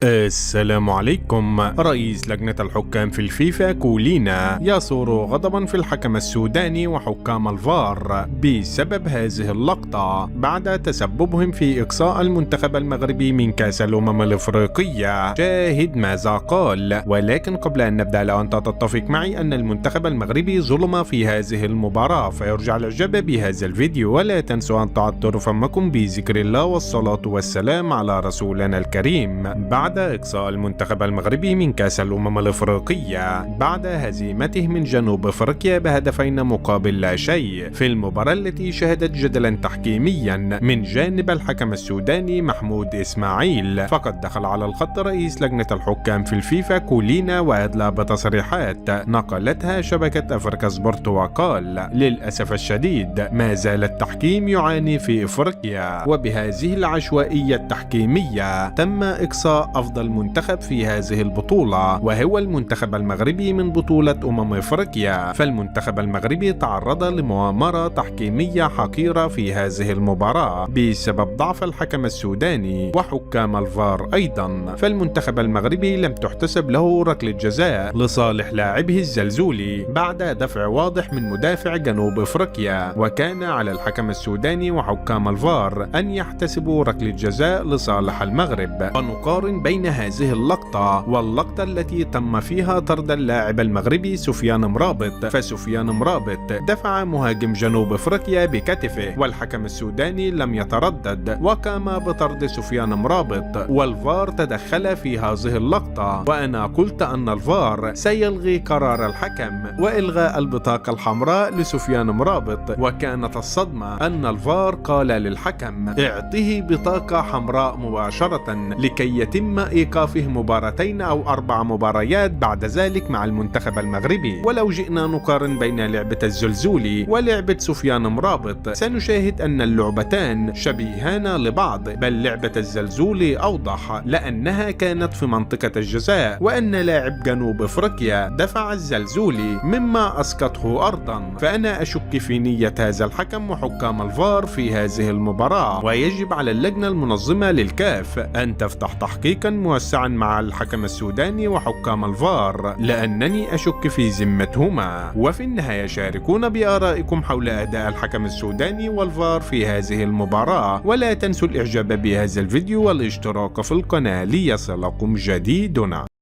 السلام عليكم. رئيس لجنة الحكام في الفيفا كولينا يثور غضبا في الحكم السوداني وحكام الفار بسبب هذه اللقطة بعد تسببهم في إقصاء المنتخب المغربي من كأس الأمم الإفريقية. شاهد ماذا قال. ولكن قبل أن نبدأ، لو أنت تتفق معي أن المنتخب المغربي ظلم في هذه المباراة فيرجع الإعجاب بهذا الفيديو، ولا تنسوا أن تعطروا فمكم بذكر الله والصلاة والسلام على رسولنا الكريم. بعد إقصاء المنتخب المغربي من كأس الأمم الإفريقية بعد هزيمته من جنوب أفريقيا بهدفين مقابل لا شيء في المباراة التي شهدت جدلا تحكيميا من جانب الحكم السوداني محمود إسماعيل، فقد دخل على الخط رئيس لجنة الحكام في الفيفا كولينا وأدلى بتصريحات نقلتها شبكة أفريكا سبورت وقال: للأسف الشديد ما زال التحكيم يعاني في أفريقيا، وبهذه العشوائية التحكيمية تم إقصاء أفضل منتخب في هذه البطولة، وهو المنتخب المغربي من بطولة أفريقيا. فالمنتخب المغربي تعرض لمؤامرة تحكيمية حقيرة في هذه المباراة بسبب ضعف الحكم السوداني وحكام الفار أيضا. فالمنتخب المغربي لم تحتسب له ركلة جزاء لصالح لاعبه الزلزولي بعد دفع واضح من مدافع جنوب أفريقيا، وكان على الحكم السوداني وحكام الفار أن يحتسبوا ركلة جزاء لصالح المغرب. ونقارن بين هذه اللقطة واللقطة التي تم فيها طرد اللاعب المغربي سفيان مرابط، فسفيان مرابط دفع مهاجم جنوب أفريقيا بكتفه والحكم السوداني لم يتردد وقام بطرد سفيان مرابط، والفار تدخل في هذه اللقطة. وأنا قلت أن الفار سيلغي قرار الحكم وإلغاء البطاقة الحمراء لسفيان مرابط، وكانت الصدمة أن الفار قال للحكم: اعطه بطاقة حمراء مباشرة لكي يتم إيقافه مباراتين أو 4 مباريات بعد ذلك مع المنتخب المغربي. ولو جئنا نقارن بين لعبة الزلزولي ولعبة سفيان مرابط سنشاهد أن اللعبتان شبيهان لبعض، بل لعبة الزلزولي أوضح لأنها كانت في منطقة الجزاء، وأن لاعب جنوب أفريقيا دفع الزلزولي مما أسقطه أرضا. فأنا أشك في نية هذا الحكم وحكام الفار في هذه المباراة، ويجب على اللجنة المنظمة للكاف أن تفتح تحقيقا موسعا مع الحكم السوداني وحكام الفار، لأنني أشك في ذمتهما. وفي النهاية شاركونا بآرائكم حول أداء الحكم السوداني والفار في هذه المباراة، ولا تنسوا الإعجاب بهذا الفيديو والاشتراك في القناة ليصلكم جديدنا.